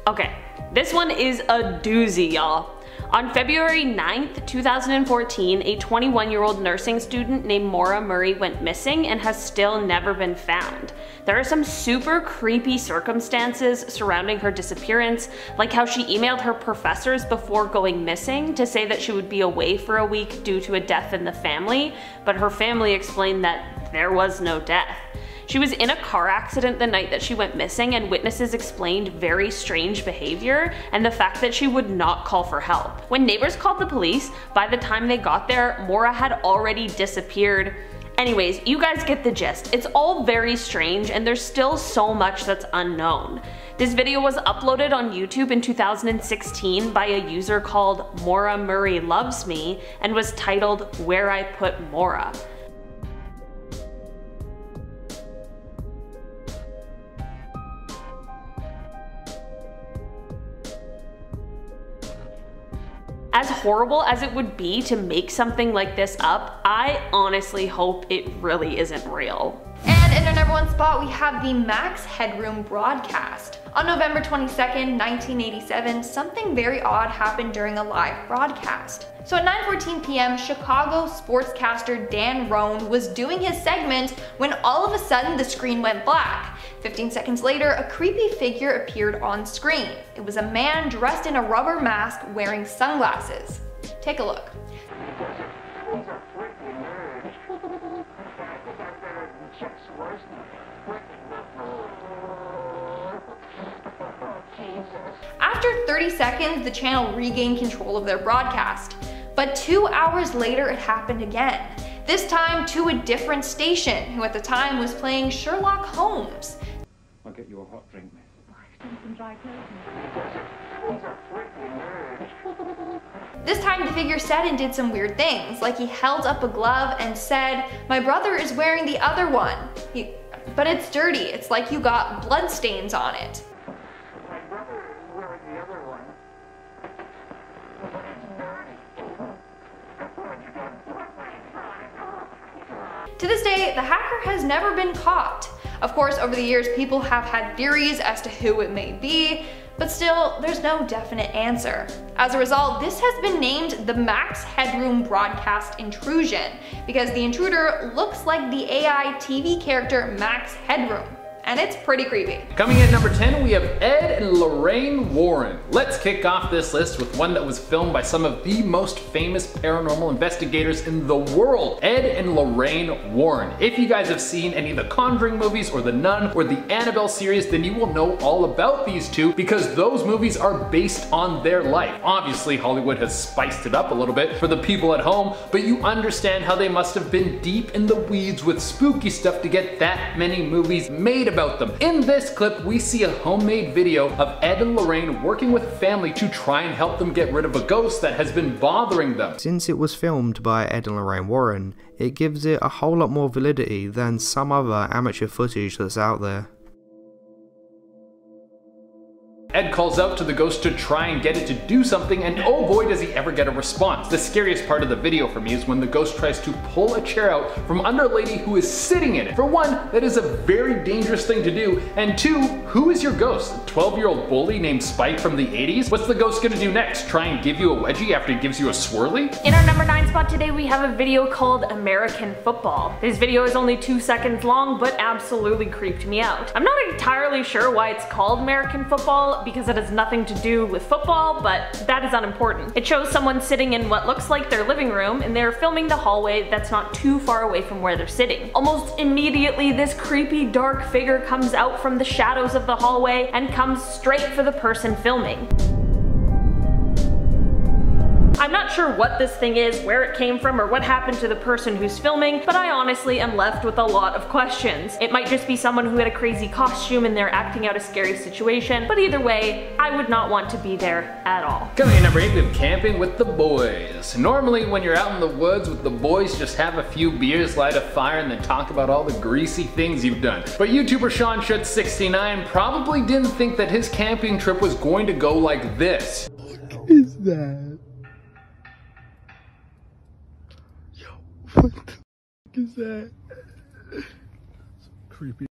Okay, this one is a doozy, y'all. On February 9th, 2014, a 21-year-old nursing student named Maura Murray went missing and has still never been found. There are some super creepy circumstances surrounding her disappearance, like how she emailed her professors before going missing to say that she would be away for a week due to a death in the family, but her family explained that there was no death. She was in a car accident the night that she went missing, and witnesses explained very strange behavior and the fact that she would not call for help. When neighbors called the police, by the time they got there, Maura had already disappeared. Anyways, you guys get the gist. It's all very strange and there's still so much that's unknown. This video was uploaded on YouTube in 2016 by a user called Maura Murray Loves Me and was titled Where I Put Maura. As horrible as it would be to make something like this up, I honestly hope it really isn't real. And in our number 1 spot, we have the Max Headroom broadcast. On November 22nd, 1987, something very odd happened during a live broadcast. So at 9:14 p.m., Chicago sportscaster Dan Roan was doing his segment when all of a sudden the screen went black. 15 seconds later, a creepy figure appeared on screen. It was a man dressed in a rubber mask wearing sunglasses. Take a look. After 30 seconds, the channel regained control of their broadcast. But 2 hours later, it happened again. This time to a different station, who at the time was playing Sherlock Holmes. I'll get you a hot drink, miss. This time the figure said and did some weird things, like he held up a glove and said, "My brother is wearing the other one. But it's dirty, it's like you got blood stains on it." To this day, the hacker has never been caught. Of course, over the years, people have had theories as to who it may be, but still, there's no definite answer. As a result, this has been named the Max Headroom Broadcast Intrusion, because the intruder looks like the AI TV character Max Headroom. and it's pretty creepy. Coming in at number 10, we have Ed and Lorraine Warren. Let's kick off this list with one that was filmed by some of the most famous paranormal investigators in the world, Ed and Lorraine Warren. If you guys have seen any of the Conjuring movies or the Nun or the Annabelle series, then you will know all about these two because those movies are based on their life. Obviously, Hollywood has spiced it up a little bit for the people at home, but you understand how they must have been deep in the weeds with spooky stuff to get that many movies made about them. In this clip, we see a homemade video of Ed and Lorraine working with family to try and help them get rid of a ghost that has been bothering them. Since it was filmed by Ed and Lorraine Warren, it gives it a whole lot more validity than some other amateur footage that's out there. Ed calls out to the ghost to try and get it to do something, and oh boy does he ever get a response. The scariest part of the video for me is when the ghost tries to pull a chair out from under a lady who is sitting in it. For one, that is a very dangerous thing to do, and two, who is your ghost? A 12-year-old bully named Spike from the 80s? What's the ghost gonna do next? Try and give you a wedgie after he gives you a swirly? In our number 9 spot today, we have a video called American Football. This video is only 2 seconds long, but absolutely creeped me out. I'm not entirely sure why it's called American Football, because it has nothing to do with football, but that is unimportant. It shows someone sitting in what looks like their living room, and they're filming the hallway that's not too far away from where they're sitting. Almost immediately, this creepy dark figure comes out from the shadows of the hallway and comes straight for the person filming. I'm not sure what this thing is, where it came from, or what happened to the person who's filming, but I honestly am left with a lot of questions. It might just be someone who had a crazy costume and they're acting out a scary situation, but either way, I would not want to be there at all. Coming in number 8, we have Camping with the Boys. Normally, when you're out in the woods with the boys, just have a few beers, light a fire, and then talk about all the greasy things you've done. But YouTuber Sean Schutz 69 probably didn't think that his camping trip was going to go like this. What is that? What the f is that? Creepy.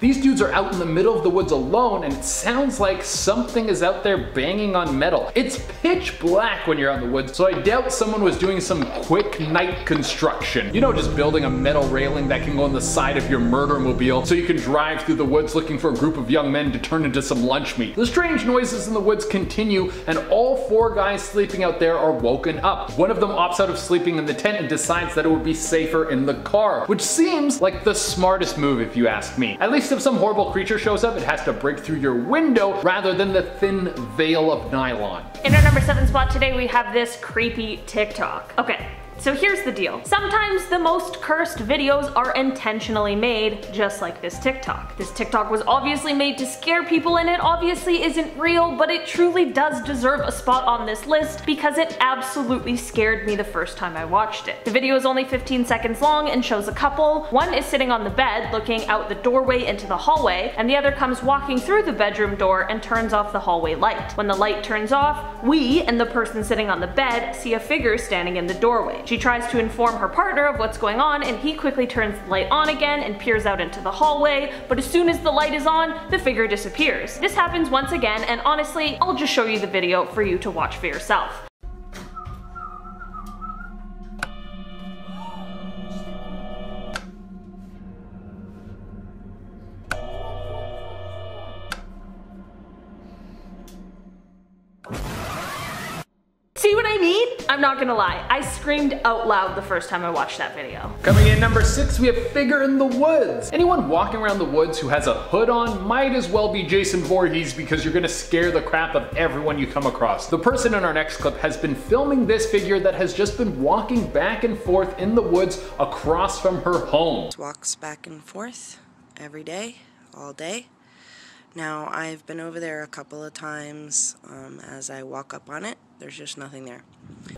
These dudes are out in the middle of the woods alone, and it sounds like something is out there banging on metal. It's pitch black when you're out in the woods, so I doubt someone was doing some quick night construction. You know, just building a metal railing that can go on the side of your murder mobile so you can drive through the woods looking for a group of young men to turn into some lunch meat. The strange noises in the woods continue, and all 4 guys sleeping out there are woken up. One of them opts out of sleeping in the tent and decides that it would be safer in the car, which seems like the smartest move if you ask me. At least if some horrible creature shows up, it has to break through your window rather than the thin veil of nylon. In our number 7 spot today, we have this creepy TikTok. Okay. So here's the deal. Sometimes the most cursed videos are intentionally made, just like this TikTok. This TikTok was obviously made to scare people, and it obviously isn't real, but it truly does deserve a spot on this list because it absolutely scared me the first time I watched it. The video is only 15 seconds long and shows a couple. One is sitting on the bed looking out the doorway into the hallway, and the other comes walking through the bedroom door and turns off the hallway light. When the light turns off, we and the person sitting on the bed see a figure standing in the doorway. She tries to inform her partner of what's going on, and he quickly turns the light on again and peers out into the hallway, but as soon as the light is on, the figure disappears. This happens once again, and honestly, I'll just show you the video for you to watch for yourself. See what I mean? I'm not gonna lie, I screamed out loud the first time I watched that video. Coming in number 6, we have Figure in the Woods. Anyone walking around the woods who has a hood on might as well be Jason Voorhees because you're gonna scare the crap of everyone you come across. The person in our next clip has been filming this figure that has just been walking back and forth in the woods across from her home. Walks back and forth every day, all day. Now, I've been over there a couple of times. As I walk up on it, there's just nothing there.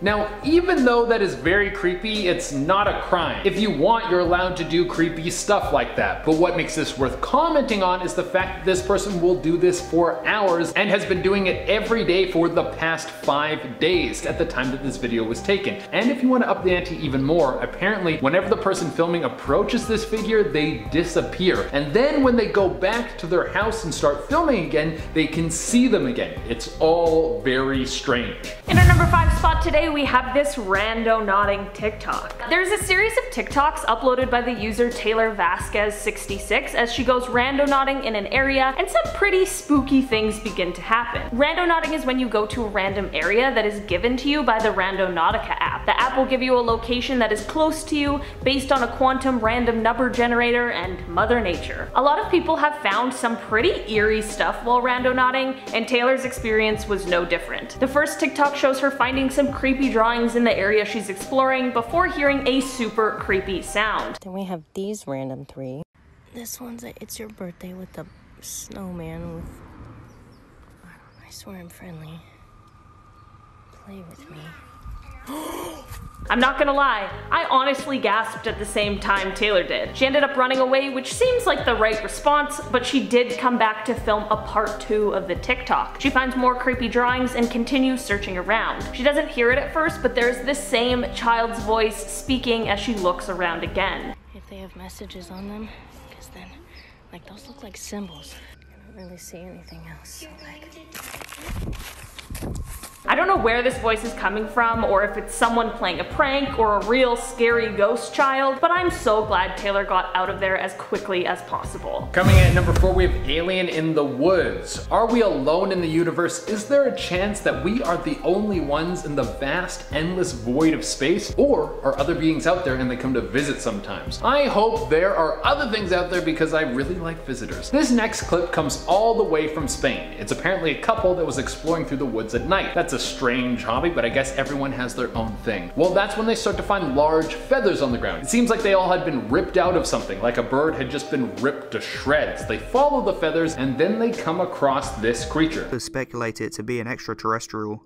Now, even though that is very creepy, it's not a crime. If you want, you're allowed to do creepy stuff like that. But what makes this worth commenting on is the fact that this person will do this for hours and has been doing it every day for the past 5 days at the time that this video was taken. And if you want to up the ante even more, apparently whenever the person filming approaches this figure, they disappear. And then when they go back to their house and start filming again, they can see them again. It's all very strange. In our number 5 spot spot today, we have this rando nodding TikTok. There's a series of TikToks uploaded by the user Taylor Vasquez 66 as she goes rando nodding in an area and some pretty spooky things begin to happen. Rando nodding is when you go to a random area that is given to you by the Randonautica app. The app will give you a location that is close to you based on a quantum random number generator and Mother Nature. A lot of people have found some pretty eerie stuff while rando nodding, and Taylor's experience was no different. The first TikTok shows her finding some creepy drawings in the area she's exploring before hearing a super creepy sound. Then we have these random three. This one's a "It's Your Birthday" with the snowman with, I swear I'm friendly. Play with me. I'm not gonna lie, I honestly gasped at the same time Taylor did. She ended up running away, which seems like the right response, but she did come back to film a part 2 of the TikTok. She finds more creepy drawings and continues searching around. She doesn't hear it at first, but there's this same child's voice speaking as she looks around again. If they have messages on them, because then, like, those look like symbols. I don't really see anything else, so like... I don't know where this voice is coming from, or if it's someone playing a prank or a real scary ghost child, but I'm so glad Taylor got out of there as quickly as possible. Coming in at number 4, we have Alien in the Woods. Are we alone in the universe? Is there a chance that we are the only ones in the vast, endless void of space? Or are other beings out there and they come to visit sometimes? I hope there are other things out there because I really like visitors. This next clip comes all the way from Spain. It's apparently a couple that was exploring through the woods at night. That's a strange hobby, but I guess everyone has their own thing. Well, that's when they start to find large feathers on the ground. It seems like they all had been ripped out of something, like a bird had just been ripped to shreds. They follow the feathers and then they come across this creature. To speculate it to be an extraterrestrial,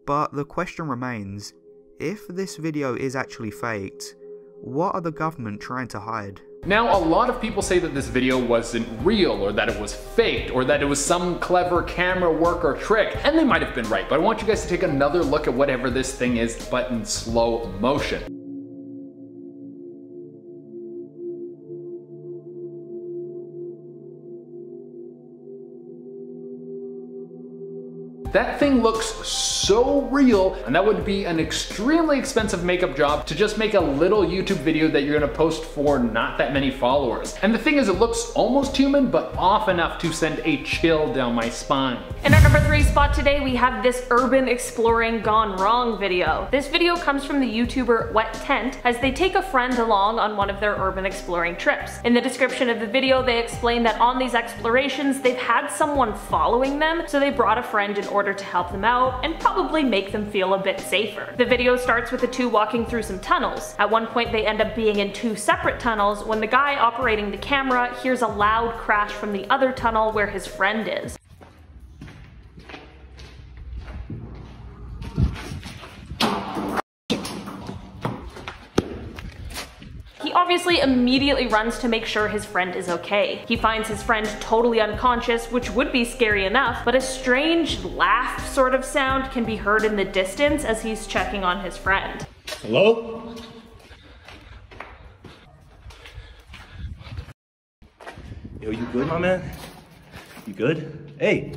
but the question remains, if this video is actually faked, what are the government trying to hide? Now, a lot of people say that this video wasn't real, or that it was faked, or that it was some clever camera work or trick, and they might have been right, but I want you guys to take another look at whatever this thing is, but in slow motion. That thing looks so real, and that would be an extremely expensive makeup job to just make a little YouTube video that you're gonna post for not that many followers. And the thing is, it looks almost human, but off enough to send a chill down my spine. In our number 3 spot today, we have this urban exploring gone wrong video. This video comes from the YouTuber Wet Tent as they take a friend along on one of their urban exploring trips. In the description of the video, they explain that on these explorations, they've had someone following them, so they brought a friend in order to help them out and probably make them feel a bit safer. The video starts with the two walking through some tunnels. At one point they end up being in 2 separate tunnels when the guy operating the camera hears a loud crash from the other tunnel where his friend is. He obviously immediately runs to make sure his friend is okay. He finds his friend totally unconscious, which would be scary enough, but a strange laugh sort of sound can be heard in the distance as he's checking on his friend. Hello? Yo, you good, my man? You good? Hey,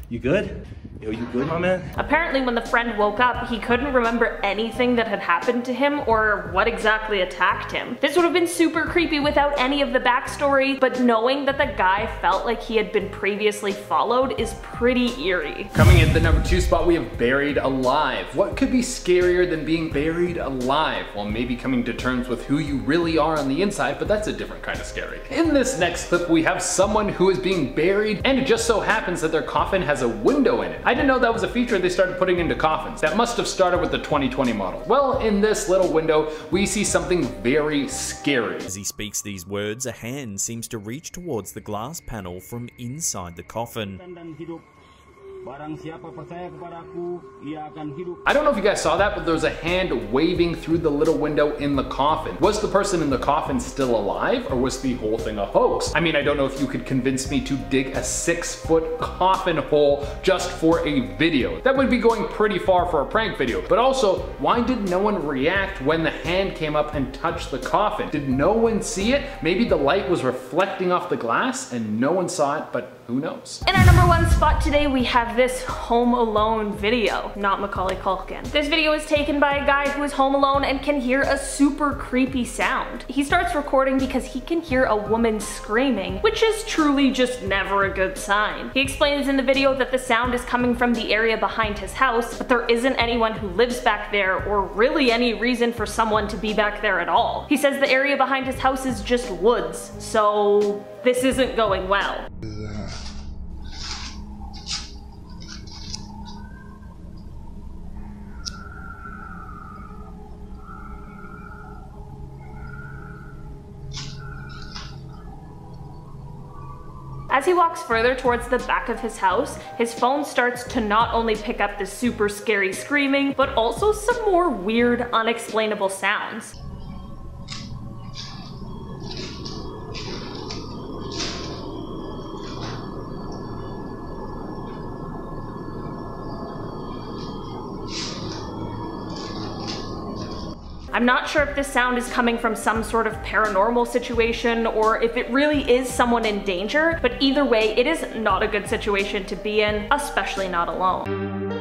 you good? Yo, you good, my man? Apparently when the friend woke up, he couldn't remember anything that had happened to him or what exactly attacked him. This would have been super creepy without any of the backstory, but knowing that the guy felt like he had been previously followed is pretty eerie. Coming in at the number 2 spot, we have Buried Alive. What could be scarier than being buried alive? Well, maybe coming to terms with who you really are on the inside, but that's a different kind of scary. In this next clip, we have someone who is being buried, and it just so happens that their coffin has a window in it. I didn't know that was a feature they started putting into coffins. That must have started with the 2020 model. Well, in this little window, we see something very scary. As he speaks these words, a hand seems to reach towards the glass panel from inside the coffin. I don't know if you guys saw that, but there was a hand waving through the little window in the coffin. Was the person in the coffin still alive, or was the whole thing a hoax? I mean, I don't know if you could convince me to dig a 6-foot coffin hole just for a video. That would be going pretty far for a prank video. But also, why did no one react when the hand came up and touched the coffin? Did no one see it? Maybe the light was reflecting off the glass and no one saw it, but who knows? In our number 1 spot today, we have have this Home Alone video, not Macaulay Culkin. This video is taken by a guy who is home alone and can hear a super creepy sound. He starts recording because he can hear a woman screaming, which is truly just never a good sign. He explains in the video that the sound is coming from the area behind his house, but there isn't anyone who lives back there or really any reason for someone to be back there at all. He says the area behind his house is just woods, so this isn't going well. As he walks further towards the back of his house, his phone starts to not only pick up the super scary screaming, but also some more weird, unexplainable sounds. I'm not sure if this sound is coming from some sort of paranormal situation or if it really is someone in danger, but either way, it is not a good situation to be in, especially not alone.